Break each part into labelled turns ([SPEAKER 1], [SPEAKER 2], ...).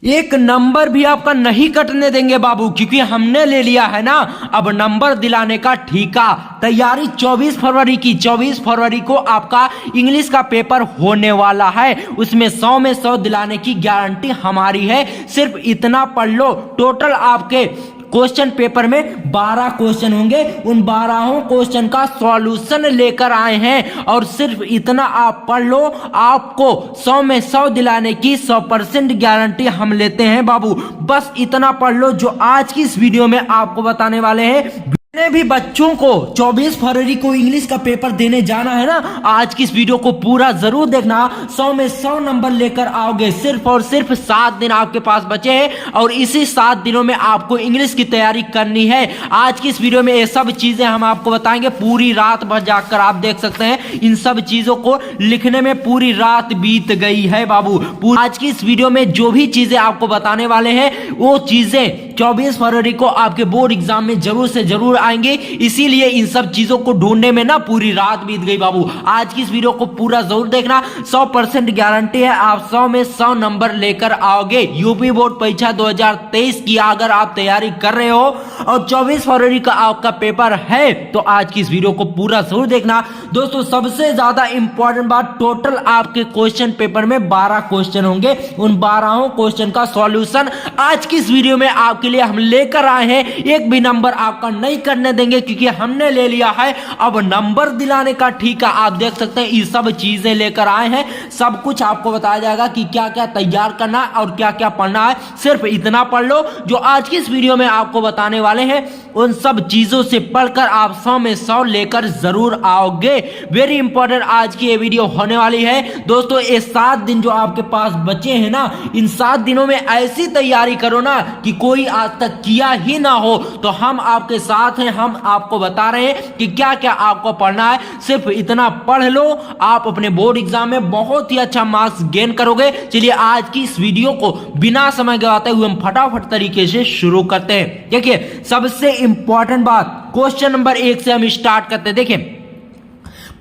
[SPEAKER 1] एक नंबर भी आपका नहीं कटने देंगे बाबू, क्योंकि हमने ले लिया है ना अब नंबर दिलाने का ठेका। तैयारी 24 फरवरी की, 24 फरवरी को आपका इंग्लिश का पेपर होने वाला है। उसमें 100 में 100 दिलाने की गारंटी हमारी है। सिर्फ इतना पढ़ लो, टोटल आपके क्वेश्चन पेपर में 12 क्वेश्चन होंगे। उन 12 क्वेश्चन का सॉल्यूशन लेकर आए हैं और सिर्फ इतना आप पढ़ लो, आपको 100 में 100 दिलाने की 100% गारंटी हम लेते हैं बाबू। बस इतना पढ़ लो जो आज की इस वीडियो में आपको बताने वाले हैं। जितने भी बच्चों को 24 फरवरी को इंग्लिश का पेपर देने जाना है ना, आज की इस वीडियो को पूरा जरूर देखना। 100 में 100 नंबर लेकर आओगे। सिर्फ और सिर्फ 7 दिन आपके पास बचे हैं और इसी 7 दिनों में आपको इंग्लिश की तैयारी करनी है। आज की इस वीडियो में ये सब चीजें हम आपको बताएंगे। पूरी रात भर जाकर आप देख सकते हैं, इन सब चीजों को लिखने में पूरी रात बीत गई है बाबू। आज की इस वीडियो में जो भी चीजें आपको बताने वाले हैं वो चीजें 24 फरवरी को आपके बोर्ड एग्जाम में जरूर से जरूर आएंगे। इसीलिए इन सब चीजों को ढूंढने में ना पूरी रात बीत गई बाबू। आज की इस वीडियो को पूरा जरूर देखना। 100% गारंटी है आप 100 में 100 नंबर लेकर आओगे। यूपी बोर्ड परीक्षा 2023 की अगर आप तैयारी कर रहे हो और 24 फरवरी का आपका पेपर है तो आज की इस वीडियो को पूरा जरूर देखना। दोस्तों सबसे ज्यादा इंपॉर्टेंट बात, टोटल आपके क्वेश्चन पेपर में 12 क्वेश्चन होंगे। उन 12 क्वेश्चन का सॉल्यूशन आज की इस वीडियो में आपके लिए हम लेकर आए हैं। एक भी नंबर आपका नहीं करने देंगे, क्योंकि हमने ले लिया है अब नंबर दिलाने का ठेका। आप देख सकते हैं ये सब चीजें लेकर आए हैं। सब कुछ आपको बताया जाएगा कि क्या क्या तैयार करना है और क्या क्या पढ़ना है। सिर्फ इतना पढ़ लो जो आज की इस वीडियो में आपको बताने वाले हैं। उन सब चीजों से पढ़कर आप 100 में 100 लेकर जरूर आओगे। वेरी इंपॉर्टेंट आज की ये वीडियो होने वाली है दोस्तों। ये 7 दिन जो आपके पास बचे हैं ना, इन 7 दिनों में ऐसी तैयारी करो ना कि कोई आज तक किया ही ना हो। तो हम आपके साथ हैं, हम आपको बता रहे हैं कि क्या क्या आपको पढ़ना है। सिर्फ इतना पढ़ लो, आप अपने बोर्ड एग्जाम में बहुत ही अच्छा मार्क्स गेन करोगे। चलिए आज की इस वीडियो को बिना समय गवाते हुए हम फटाफट तरीके से शुरू करते हैं। देखिए सबसे इंपॉर्टेंट बात, क्वेश्चन नंबर 1 से हम स्टार्ट करते हैं। देखिए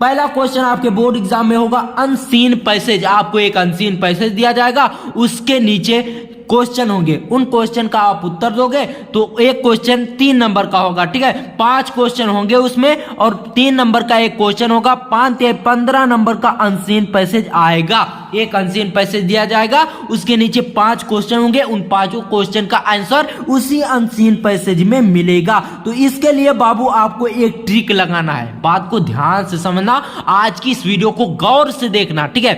[SPEAKER 1] पहला क्वेश्चन आपके बोर्ड एग्जाम में होगा अनसीन पैसेज। आपको एक अनसीन पैसेज दिया जाएगा, उसके नीचे क्वेश्चन होंगे। उन क्वेश्चन का आप उत्तर दोगे तो एक क्वेश्चन 3 नंबर का होगा, ठीक है। 5 क्वेश्चन होंगे उसमें और 3 नंबर का एक क्वेश्चन होगा। 15 नंबर का अनसीन पैसेज आएगा। एक अनसीन पैसेज दिया जाएगा, उसके नीचे 5 क्वेश्चन होंगे। उन 5 क्वेश्चन का आंसर उसी अनसीन पैसेज में मिलेगा। तो इसके लिए बाबू आपको एक ट्रिक लगाना है। बात को ध्यान से समझना, आज की इस वीडियो को गौर से देखना, ठीक है।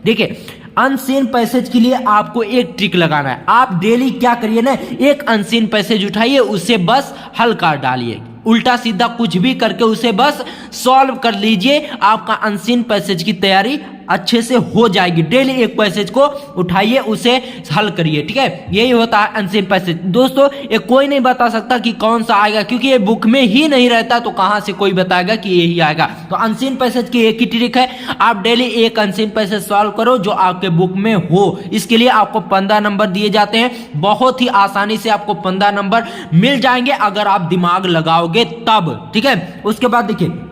[SPEAKER 1] देखिए अनसीन पैसेज के लिए आपको एक ट्रिक लगाना है। आप डेली क्या करिए ना, एक अनसीन पैसेज उठाइए, उसे बस हल कर डालिए, उल्टा सीधा कुछ भी करके उसे बस सॉल्व कर लीजिए। आपका अनसीन पैसेज की तैयारी अच्छे से हो जाएगी। डेली एक पैसेज को उठाइए, उसे हल करिए, ठीक है। यही होता है अनसीन पैसेज। दोस्तों ये कोई नहीं बता सकता कि कौन सा आएगा, क्योंकि ये बुक में ही नहीं रहता, तो कहां से कोई बताएगा कि यही आएगा। तो अनसीन पैसेज की एक ही ट्रिक है, आप डेली एक अनसीन पैसेज सॉल्व करो जो आपके बुक में हो। इसके लिए आपको 15 नंबर दिए जाते हैं। बहुत ही आसानी से आपको 15 नंबर मिल जाएंगे अगर आप दिमाग लगाओगे तब, ठीक है। उसके बाद देखिए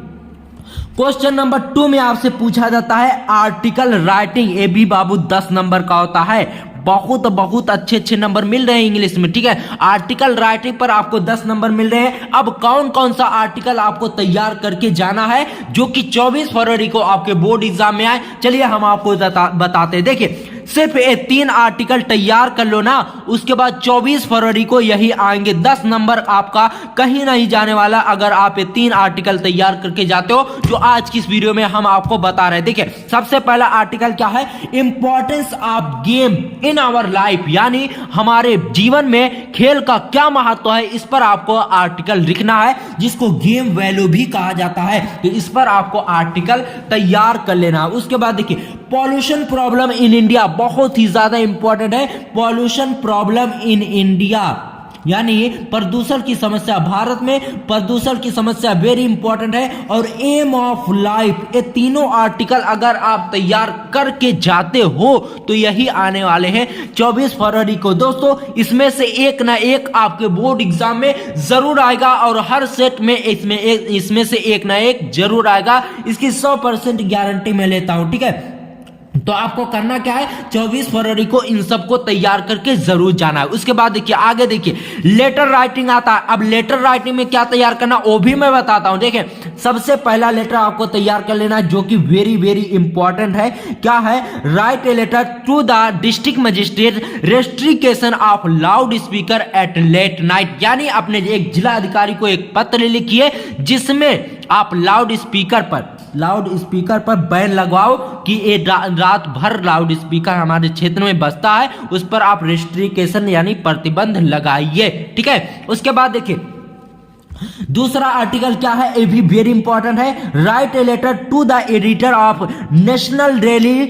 [SPEAKER 1] क्वेश्चन नंबर 2 में आपसे पूछा जाता है आर्टिकल राइटिंग। ये भी बाबू 10 नंबर का होता है। बहुत अच्छे नंबर मिल रहे हैं इंग्लिश में, ठीक है। आर्टिकल राइटिंग पर आपको 10 नंबर मिल रहे हैं। अब कौन कौन सा आर्टिकल आपको तैयार करके जाना है जो कि 24 फरवरी को आपके बोर्ड एग्जाम में आए, चलिए हम आपको बताते हैं। देखिए सिर्फ ये 3 आर्टिकल तैयार कर लो ना, उसके बाद 24 फरवरी को यही आएंगे। 10 नंबर आपका कहीं नहीं जाने वाला अगर आप ये 3 आर्टिकल तैयार करके जाते हो जो आज की इस वीडियो में हम आपको बता रहे हैं। देखिए सबसे पहला आर्टिकल क्या है, importance of game in our life, यानी हमारे जीवन में खेल का क्या महत्व है, इस पर आपको आर्टिकल लिखना है, जिसको गेम वैल्यू भी कहा जाता है। तो इस पर आपको आर्टिकल तैयार कर लेना है। उसके बाद देखिए पॉल्यूशन प्रॉब्लम इन इंडिया, बहुत ही ज्यादा इंपॉर्टेंट है। पॉल्यूशन प्रॉब्लम इन इंडिया यानी प्रदूषण की समस्या, भारत में प्रदूषण की समस्या वेरी इंपॉर्टेंट है। और एम ऑफ लाइफ, ये तीनों आर्टिकल अगर आप तैयार करके जाते हो तो यही आने वाले हैं 24 फरवरी को। दोस्तों इसमें से एक ना एक आपके बोर्ड एग्जाम में जरूर आएगा और हर सेट में इसमें से एक ना एक जरूर आएगा। इसकी 100% गारंटी मैं लेता हूं, ठीक है। तो आपको करना क्या है, 24 फरवरी को इन सब को तैयार करके जरूर जाना है। उसके बाद देखिए आगे देखिए लेटर राइटिंग आता है। अब लेटर राइटिंग में क्या तैयार करना वो भी मैं बताता हूं। देखिए सबसे पहला लेटर आपको तैयार कर लेना है जो कि वेरी वेरी इंपॉर्टेंट है। क्या है, write a letter to the district magistrate restriction of loud speaker at late night, यानी अपने एक जिला अधिकारी को एक पत्र लिखिए जिसमें आप लाउड स्पीकर पर बैन लगवाओ कि ये रात भर लाउड स्पीकर हमारे क्षेत्र में बजता है, उस पर आप रेस्ट्रिक्शन यानी प्रतिबंध लगाइए। ठीक है, उसके बाद देखिए दूसरा आर्टिकल क्या है, ये भी वेरी इंपॉर्टेंट है। Write a letter to the editor of national daily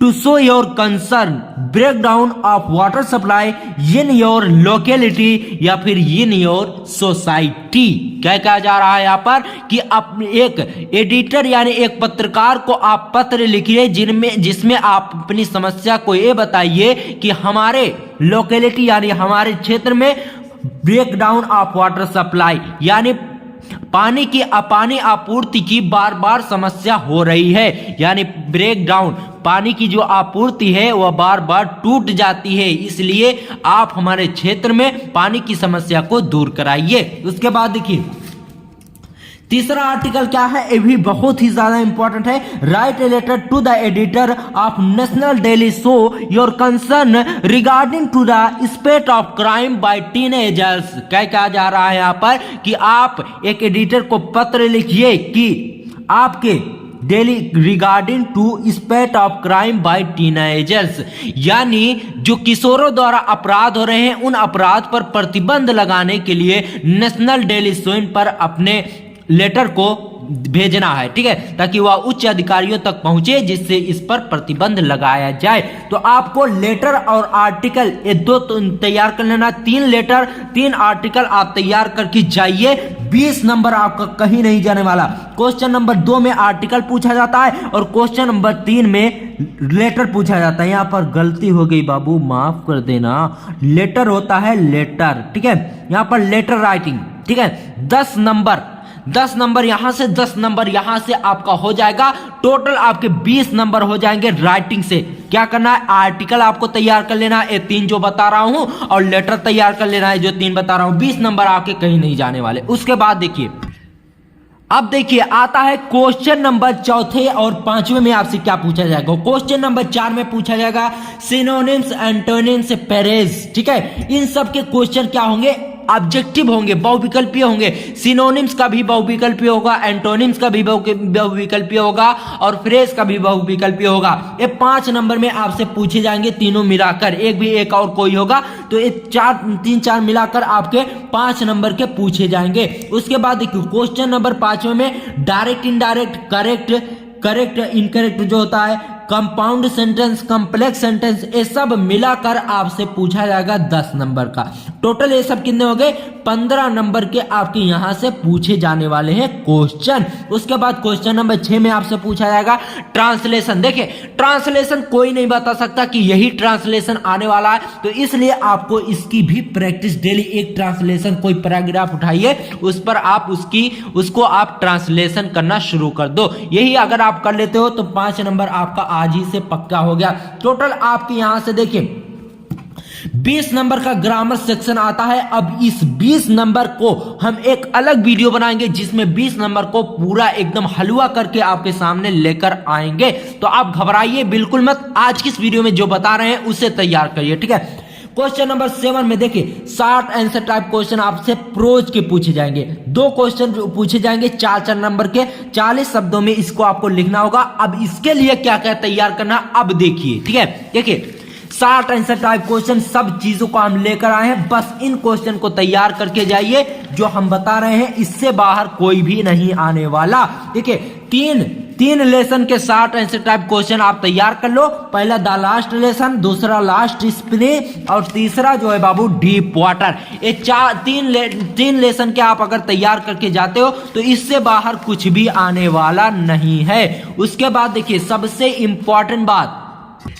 [SPEAKER 1] to show your concern break down of water supply in your locality या फिर इन योर सोसाइटी। क्या कहा जा रहा है यहाँ पर कि एक एडिटर यानी एक पत्रकार को आप पत्र लिखिए जिसमें आप अपनी समस्या को ये बताइए कि हमारे लोकेलिटी यानी हमारे क्षेत्र में break down of water supply यानी पानी आपूर्ति की बार बार समस्या हो रही है, यानी ब्रेक डाउन पानी की जो आपूर्ति है वह बार बार टूट जाती है, इसलिए आप हमारे क्षेत्र में पानी की समस्या को दूर कराइए। उसके बाद देखिए तीसरा आर्टिकल क्या है, ये भी बहुत ही ज्यादा इंपॉर्टेंट है। Write a letter to the editor of national daily show your concern regarding to the spate of crime by teenagers. क्या कहा जा रहा है यहाँ पर कि आप एक एडिटर को पत्र लिखिए कि आपके daily regarding to spate of crime by teenagers, यानी जो किशोरों द्वारा अपराध हो रहे हैं उन अपराध पर प्रतिबंध लगाने के लिए नेशनल डेली शो पर अपने लेटर को भेजना है। ठीक है, ताकि वह उच्च अधिकारियों तक पहुंचे जिससे इस पर प्रतिबंध लगाया जाए। तो आपको लेटर और आर्टिकल ये दो तैयार कर लेना, 3 लेटर 3 आर्टिकल आप तैयार करके जाइए। 20 नंबर आपका कहीं नहीं जाने वाला। क्वेश्चन नंबर 2 में आर्टिकल पूछा जाता है और क्वेश्चन नंबर 3 में लेटर पूछा जाता है। यहां पर गलती हो गई बाबू, माफ कर देना। लेटर होता है लेटर, ठीक है, यहां पर लेटर राइटिंग। ठीक है, 10 नंबर यहां से 10 नंबर यहां से आपका हो जाएगा। टोटल आपके 20 नंबर हो जाएंगे राइटिंग से। क्या करना है, आर्टिकल आपको तैयार कर लेना है, ये 3 जो बता रहा हूं, और लेटर तैयार कर लेना है जो 3 बता रहा हूं। 20 नंबर आपके कहीं नहीं जाने वाले। उसके बाद देखिए अब देखिए आता है क्वेश्चन नंबर 4 और 5वें में आपसे क्या पूछा जाएगा। क्वेश्चन नंबर 4 में पूछा जाएगा सिनोनिम्स एंटोनिम्स पेरेज। ठीक है, इन सब के क्वेश्चन क्या होंगे, ऑब्जेक्टिव होंगे, बहुविकल्पीय होंगे। सिनोनिम्स का भी बहुविकल्पीय होगा, एंटोनिम्स का भी बहुविकल्पीय होगा और फ्रेज का भी बहुविकल्पीय होगा। ये 5 नंबर में आपसे पूछे जाएंगे, तीनों मिलाकर, एक भी एक और कोई होगा तो ये 3-4 मिलाकर आपके 5 नंबर के पूछे जाएंगे। उसके बाद देखिए क्वेश्चन नंबर 5 में डायरेक्ट इनडायरेक्ट करेक्ट इनकरेक्ट जो होता है, कंपाउंड सेंटेंस, कॉम्प्लेक्स सेंटेंस, ये सब मिलाकर आपसे पूछा जाएगा 10 नंबर का। टोटल ये सब कितने हो गए, 15 नंबर के आपके यहां से पूछे जाने वाले हैं क्वेश्चन। उसके बाद क्वेश्चन नंबर 6 में आपसे पूछा जाएगा ट्रांसलेशन। देखिए ट्रांसलेशन कोई नहीं बता सकता कि यही ट्रांसलेशन आने वाला है, तो इसलिए आपको इसकी भी प्रैक्टिस डेली, एक ट्रांसलेशन कोई पैराग्राफ उठाइए, उस पर आप उसको आप ट्रांसलेशन करना शुरू कर दो। यही अगर आप कर लेते हो तो 5 नंबर आपका आज ही से पक्का हो गया। टोटल आपके यहां से देखिए 20 नंबर का ग्रामर सेक्शन आता है। अब इस 20 नंबर को हम एक अलग वीडियो बनाएंगे जिसमें 20 नंबर को पूरा एकदम हलवा करके आपके सामने लेकर आएंगे। तो आप घबराइए बिल्कुल मत, आज की इस वीडियो में जो बता रहे हैं उसे तैयार करिए। ठीक है, क्वेश्चन नंबर 7 में देखिए शॉर्ट आंसर टाइप क्वेश्चन आपसे प्रोज के पूछे जाएंगे। 2 क्वेश्चन पूछे जाएंगे 4-4 नंबर के, 40 शब्दों में इसको आपको लिखना होगा। अब इसके लिए क्या क्या तैयार करना अब देखिए। ठीक है, देखिए शॉर्ट आंसर टाइप क्वेश्चन सब चीजों को हम लेकर आए हैं, बस इन क्वेश्चन को तैयार करके जाइए जो हम बता रहे हैं, इससे बाहर कोई भी नहीं आने वाला। देखिए तीन लेसन के शॉर्ट आंसर टाइप क्वेश्चन आप तैयार कर लो। पहला द लास्ट लेसन, दूसरा लास्ट स्प्रे और तीसरा जो है बाबू डीप वाटर। ये 3 लेसन के आप अगर तैयार करके जाते हो तो इससे बाहर कुछ भी आने वाला नहीं है। उसके बाद देखिए सबसे इंपॉर्टेंट बात,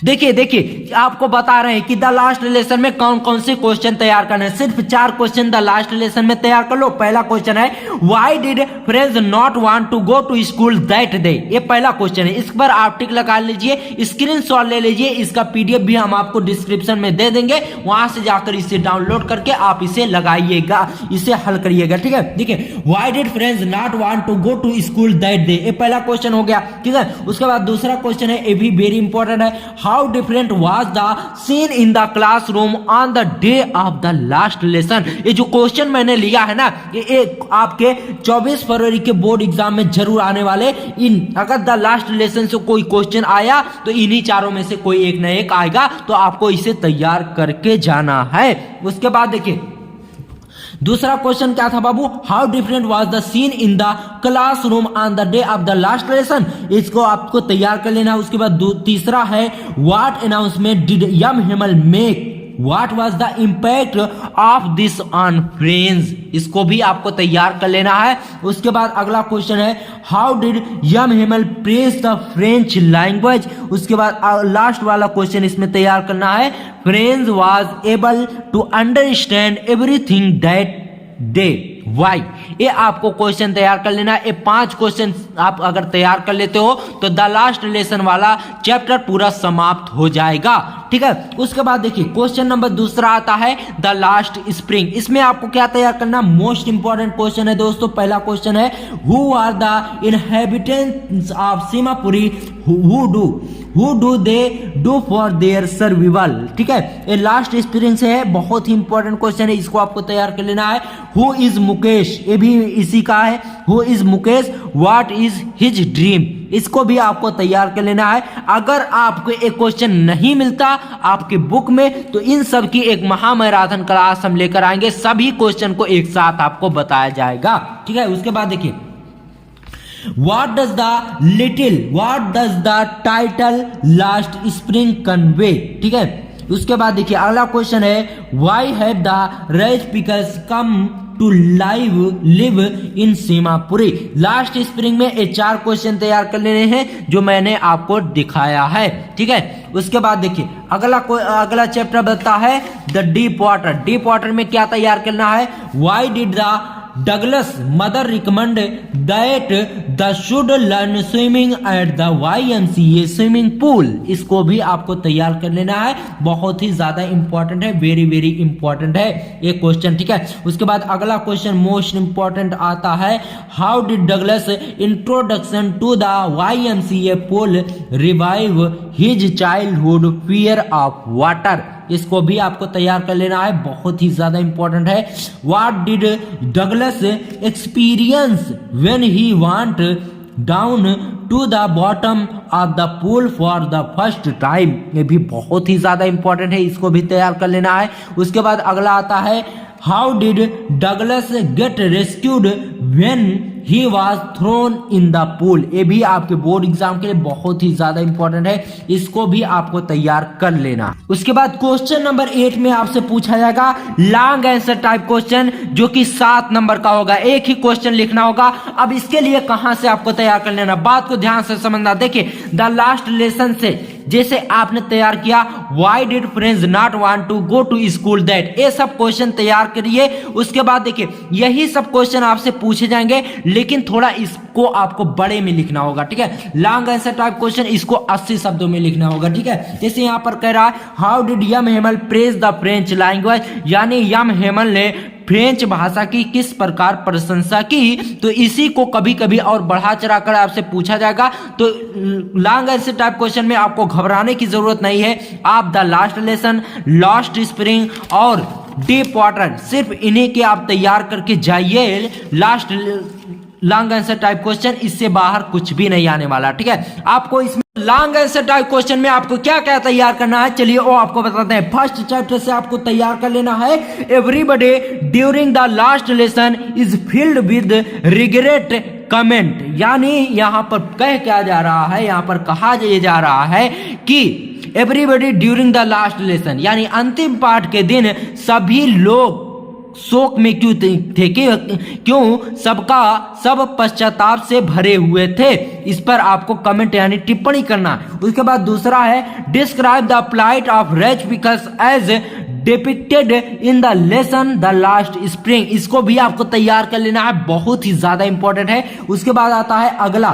[SPEAKER 1] देखिए देखिए आपको बता रहे हैं कि द लास्ट लेसन में कौन कौन से क्वेश्चन तैयार करने हैं। सिर्फ 4 क्वेश्चन द लास्ट लेसन में तैयार कर लो। पहला क्वेश्चन है why did friends not want to go to school that day. ये पहला क्वेश्चन है, इस पर आप टिक लगा लीजिए, स्क्रीनशॉट ले लीजिए। इसका पीडीएफ भी हम आपको डिस्क्रिप्शन में दे देंगे, वहां से जाकर इसे डाउनलोड करके आप इसे लगाइएगा, इसे हल करिएगा। ठीक है, देखिए why did friends not want to go to school that day, ये पहला क्वेश्चन हो गया। ठीक है, उसके बाद दूसरा क्वेश्चन है, ये भी वेरी इंपॉर्टेंट है, how different was the scene in the classroom on the day of the last lesson. ये जो क्वेश्चन मैंने लिया है ना, ये आपके 24 फरवरी के बोर्ड एग्जाम में जरूर आने वाले। अगर द लास्ट लेसन से कोई क्वेश्चन आया तो इन्हीं चारों में से कोई एक न एक आएगा, तो आपको इसे तैयार करके जाना है। उसके बाद देखिए दूसरा क्वेश्चन क्या था बाबू, how different was the scene in the classroom on the day of the last lesson, इसको आपको तैयार कर लेना है। उसके बाद तीसरा है what announcement did M Hamel make, What was the impact of this on friends, इसको भी आपको तैयार कर लेना है। उसके बाद अगला क्वेश्चन है how did M Hamel praise the French language. उसके बाद लास्ट वाला क्वेश्चन इसमें तैयार करना है French was able to understand everything that day why. ये आपको क्वेश्चन तैयार कर लेना है। ये 5 क्वेश्चन आप अगर तैयार कर लेते हो तो द लास्ट लेसन वाला चैप्टर पूरा समाप्त हो जाएगा। ठीक है, उसके बाद देखिए क्वेश्चन नंबर दूसरा आता है द लास्ट स्प्रिंग। इसमें आपको क्या तैयार करना, मोस्ट इंपॉर्टेंट क्वेश्चन है दोस्तों। पहला क्वेश्चन है who are the inhabitants of Seemapuri, who do they do for their survival. ठीक है, ये लास्ट स्प्रिंग से है, बहुत ही इंपॉर्टेंट क्वेश्चन है, इसको आपको तैयार कर लेना है। हु इज मुकेश, ये भी इसी का है, who is Mukesh, what is his dream, इसको भी आपको तैयार कर लेना है। अगर आपको एक क्वेश्चन नहीं मिलता आपके बुक में तो इन सब की एक महामैराथन क्लास हम लेकर आएंगे, सभी क्वेश्चन को एक साथ आपको बताया जाएगा। ठीक है, उसके बाद देखिए What does the title last spring convey। ठीक है, उसके बाद देखिए अगला क्वेश्चन है why have the rice pickers come to live in Seemapuri. Last spring में ये 4 क्वेश्चन तैयार कर लेने हैं जो मैंने आपको दिखाया है। ठीक है, उसके बाद देखिए अगला चैप्टर बताता है the deep water. Deep water में क्या तैयार करना है, why did the Douglas mother recommend that the should learn swimming at the YMCA swimming pool, इसको भी आपको तैयार कर लेना है, बहुत ही ज्यादा इंपॉर्टेंट है, वेरी वेरी इंपॉर्टेंट है ये क्वेश्चन। ठीक है, उसके बाद अगला क्वेश्चन मोस्ट इंपॉर्टेंट आता है how did Douglas introduction to the YMCA pool revive his childhood fear of water, इसको भी आपको तैयार कर लेना है, बहुत ही ज्यादा इंपॉर्टेंट है। What did Douglas experience when he want down to the bottom of the pool for the first time, ये भी बहुत ही ज्यादा इंपॉर्टेंट है, इसको भी तैयार कर लेना है। उसके बाद अगला आता है how did Douglas get rescued when he was thrown in the pool, ये भी आपके बोर्ड एग्जाम के लिए बहुत ही ज्यादा इंपॉर्टेंट है, इसको भी आपको तैयार कर लेना। उसके बाद क्वेश्चन नंबर 8 में आपसे पूछा जाएगा लॉन्ग आंसर टाइप क्वेश्चन जो कि 7 नंबर का होगा, एक ही क्वेश्चन लिखना होगा। अब इसके लिए कहां से आपको तैयार कर लेना, बात को ध्यान से समझना। देखिए द लास्ट लेसन से जैसे आपने तैयार किया why did friends not want to go to school that, ये सब क्वेश्चन तैयार करिए। उसके बाद देखिए यही सब क्वेश्चन आपसे पूछे जाएंगे, लेकिन थोड़ा इसको आपको बड़े में लिखना होगा। ठीक है, लॉन्ग आंसर टाइप क्वेश्चन इसको 80 शब्दों में लिखना होगा। ठीक है, जैसे यहाँ पर कह रहा है how did M Hamel praise the French language, यानी यम हेमल ने फ्रेंच भाषा की किस प्रकार प्रशंसा की, तो इसी को कभी कभी और बढ़ा चढ़ाकर आपसे पूछा जाएगा। तो लॉन्ग आंसर टाइप क्वेश्चन में आपको घबराने की जरूरत नहीं है। आप the last lesson, last spring और डीप वाटर सिर्फ इन्हीं के आप तैयार करके जाइए। Last long answer type question, इससे बाहर कुछ भी नहीं आने वाला। ठीक है, आपको इसमें लॉन्ग आंसर टाइप क्वेश्चन में आपको क्या क्या तैयार करना है, चलिए वो आपको बताते हैं। फर्स्ट चैप्टर से आपको तैयार कर लेना है everybody during the last lesson is filled with regret comment, यानी यहां पर कह क्या जा रहा है, यहां पर कहा जा रहा है कि everybody during the last lesson, यानी अंतिम पाठ के दिन सभी लोग शोक में क्यों थे क्यों सब पश्चाताप से भरे हुए थे। इस पर आपको कमेंट यानी टिप्पणी करना है। उसके बाद दूसरा है describe the plight of ragpickers as depicted in the lesson the last spring. इसको भी आपको तैयार कर लेना है, बहुत ही ज्यादा इंपॉर्टेंट है। उसके बाद आता है अगला,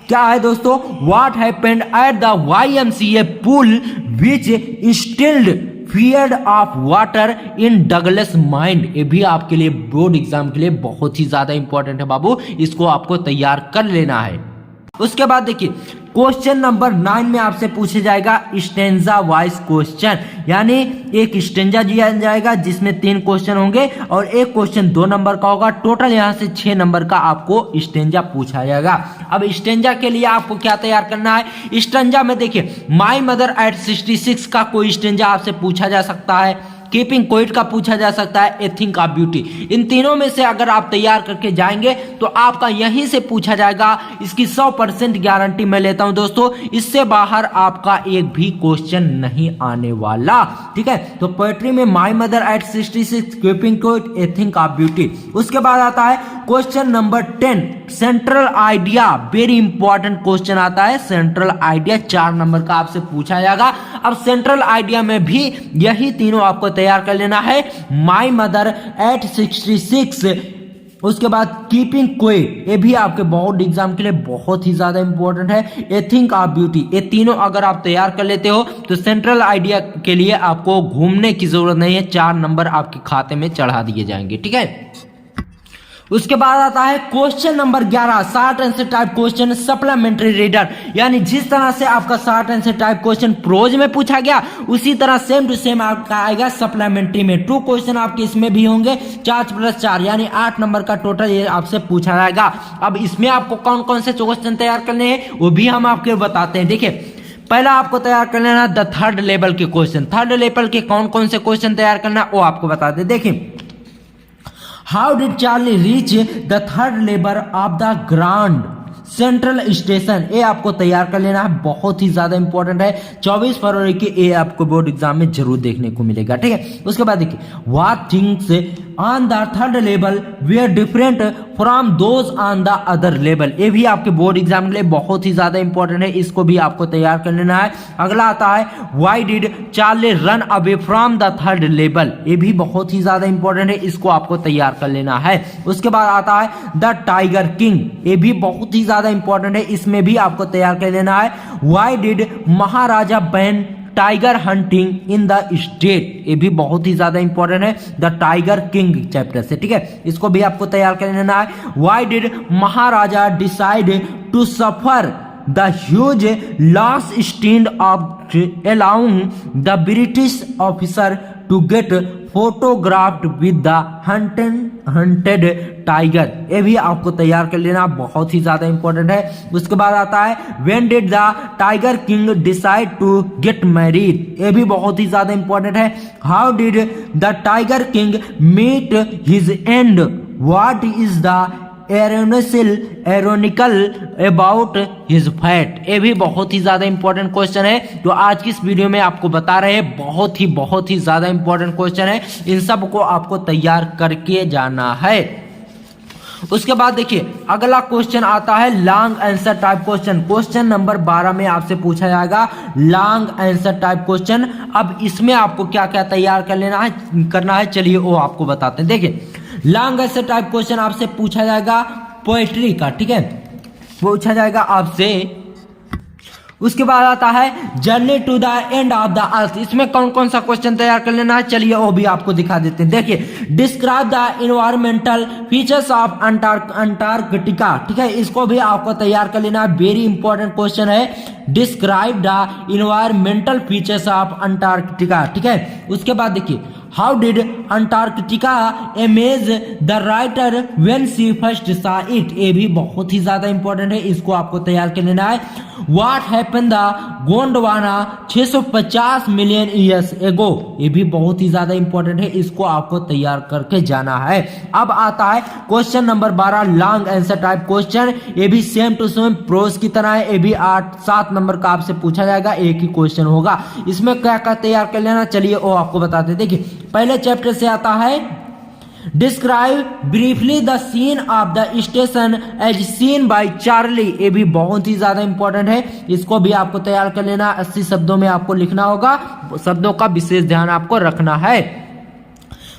[SPEAKER 1] क्या है दोस्तों, what happened at the YMCA pool which instilled fear of water in Douglas mind. ये भी आपके लिए बोर्ड एग्जाम के लिए बहुत ही ज्यादा इंपॉर्टेंट है बाबू, इसको आपको तैयार कर लेना है। उसके बाद देखिए क्वेश्चन नंबर 9 में आपसे पूछे जाएगा स्टेंजा वाइज क्वेश्चन, यानी एक स्टेंजा दिया जाएगा जिसमें 3 क्वेश्चन होंगे और एक क्वेश्चन 2 नंबर का होगा। टोटल यहां से 6 नंबर का आपको स्टेंजा पूछा जाएगा। अब स्टेंजा के लिए आपको क्या तैयार करना है, स्टेंजा में देखिए माई मदर एट 66 का कोई स्टेंजा आपसे पूछा जा सकता है, कीपिंग क्वाइट का पूछा जा सकता है, ए थिंक ऑफ ब्यूटी। इन तीनों में से अगर आप तैयार करके जाएंगे तो आपका यहीं से पूछा जाएगा। इसकी 100% गारंटी मैं लेता हूं दोस्तों, इससे बाहर आपका एक भी क्वेश्चन नहीं आने वाला, ठीक है। तो पोएट्री में my mother eight 66, keeping quiet, A think of beauty. उसके बाद आता है question number 10 central idea, very important question आता है सेंट्रल आइडिया, 4 नंबर का आपसे पूछा जाएगा। अब सेंट्रल आइडिया में भी यही तीनों आपको तैयार कर लेना है, माई मदर एट 66, उसके बाद कीपिंग क्वाइट, ये भी आपके बोर्ड एग्जाम के लिए बहुत ही ज्यादा इंपॉर्टेंट है, ए थिंक ऑफ ब्यूटी। ये तीनों अगर आप तैयार कर लेते हो तो सेंट्रल आइडिया के लिए आपको घूमने की जरूरत नहीं है, 4 नंबर आपके खाते में चढ़ा दिए जाएंगे, ठीक है। उसके बाद आता है question number 11 short answer type question supplementary reader, यानी जिस तरह से आपका short answer type question prose में पूछा गया उसी तरह सेम टू सेम आपका आएगा सप्लीमेंट्री में। 2 क्वेश्चन आपके इसमें भी होंगे, 4 + 4 यानी 8 नंबर का टोटल ये आपसे पूछा जाएगा। अब इसमें आपको कौन कौन से क्वेश्चन तैयार करने हैं वो भी हम आपको बताते हैं। देखिए पहला आपको तैयार कर लेना द थर्ड लेवल के क्वेश्चन, थर्ड लेवल के कौन कौन से क्वेश्चन तैयार करना वो आपको बताते हैं। देखिए how did Charlie reach the third level of the grand central station, ये आपको तैयार कर लेना है, बहुत ही ज्यादा इंपॉर्टेंट है। 24 फरवरी के ये आपको बोर्ड एग्जाम में जरूर देखने को मिलेगा, ठीक है। उसके बाद देखिए what things on the third level were different from those on the other level, ये भी आपके बोर्ड एग्जाम के लिए बहुत ही ज्यादा इंपॉर्टेंट है, इसको भी आपको तैयार कर लेना है। अगला आता है why did Charlie run away from the third level, ये भी बहुत ही ज्यादा इंपॉर्टेंट है, इसको आपको तैयार कर लेना है। उसके बाद आता है द टाइगर किंग, ये भी बहुत ही ज्यादा इंपॉर्टेंट है, इसमें भी आपको तैयार कर लेना है। Why did Maharaja ban tiger hunting in the state, ये भी बहुत ही ज्यादा इंपॉर्टेंट है द टाइगर किंग चैप्टर से, ठीक है, इसको भी आपको तैयार कर लेना है। Why did Maharaja decide to suffer the huge loss स्टेंड of allowing the British officer to get photographed with the hunted tiger, ये भी आपको तैयार कर लेना, बहुत ही ज्यादा इंपॉर्टेंट है। उसके बाद आता है when did the tiger king decide to get married, ये भी बहुत ही ज्यादा इंपॉर्टेंट है। How did the tiger king meet his end, what is the ironical about his fate, ये भी बहुत ही ज्यादा इंपॉर्टेंट क्वेश्चन है, तो आज की इस वीडियो में आपको बता रहे हैं, बहुत ही ज्यादा इंपॉर्टेंट क्वेश्चन है, इन सब को आपको तैयार करके जाना है। उसके बाद देखिए अगला क्वेश्चन आता है long answer type question, question number 12 में आपसे पूछा जाएगा लॉन्ग आंसर टाइप क्वेश्चन। अब इसमें आपको क्या क्या तैयार कर लेना है करना है, चलिए वो आपको बताते हैं। देखिए लॉन्ग आंसर टाइप क्वेश्चन आपसे पूछा जाएगा पोएट्री का, ठीक है, पूछा जाएगा आपसे। उसके बाद आता है journey to the end of the earth, इसमें कौन कौन सा क्वेश्चन तैयार कर लेना है, चलिए वो भी आपको दिखा देते हैं। देखिए describe the environmental features of Antarctica, ठीक है, इसको भी आपको तैयार कर लेना है, वेरी इंपॉर्टेंट क्वेश्चन है। Describe the environmental features of Antarctica, ठीक है। उसके बाद देखिए how did Antarctica amaze the writer when she first saw it, ये भी बहुत ही ज्यादा इंपॉर्टेंट है, इसको आपको तैयार कर लेना है। What happened the Gondwana 650 million years ago, ये भी बहुत ही ज्यादा इंपॉर्टेंट है, इसको आपको तैयार करके जाना है। अब आता है question number 12 long answer type question, ये भी सेम टू सेम प्रोज की तरह है, ये भी 8-7 नंबर का आपसे पूछा जाएगा, एक ही क्वेश्चन होगा। इसमें क्या क्या तैयार कर लेना, चलिए वो आपको बताते हैं। देखिए पहले चैप्टर से आता है describe briefly the scene of the station as seen by Charlie. ये भी बहुत ही ज्यादा इंपॉर्टेंट है, इसको भी आपको तैयार कर लेना। 80 शब्दों में आपको लिखना होगा, शब्दों का विशेष ध्यान आपको रखना है।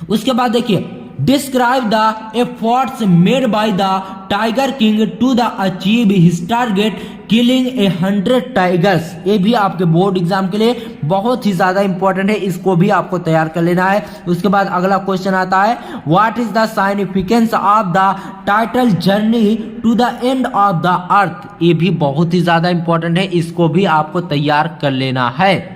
[SPEAKER 1] उसके बाद देखिए, describe the efforts made by the tiger king to the achieve his target killing 100 tigers. ये भी आपके बोर्ड एग्जाम के लिए बहुत ही ज्यादा इंपॉर्टेंट है, इसको भी आपको तैयार कर लेना है। उसके बाद अगला क्वेश्चन आता है, what is the significance of the title journey to the end of the earth. ये भी बहुत ही ज्यादा इंपॉर्टेंट है, इसको भी आपको तैयार कर लेना है।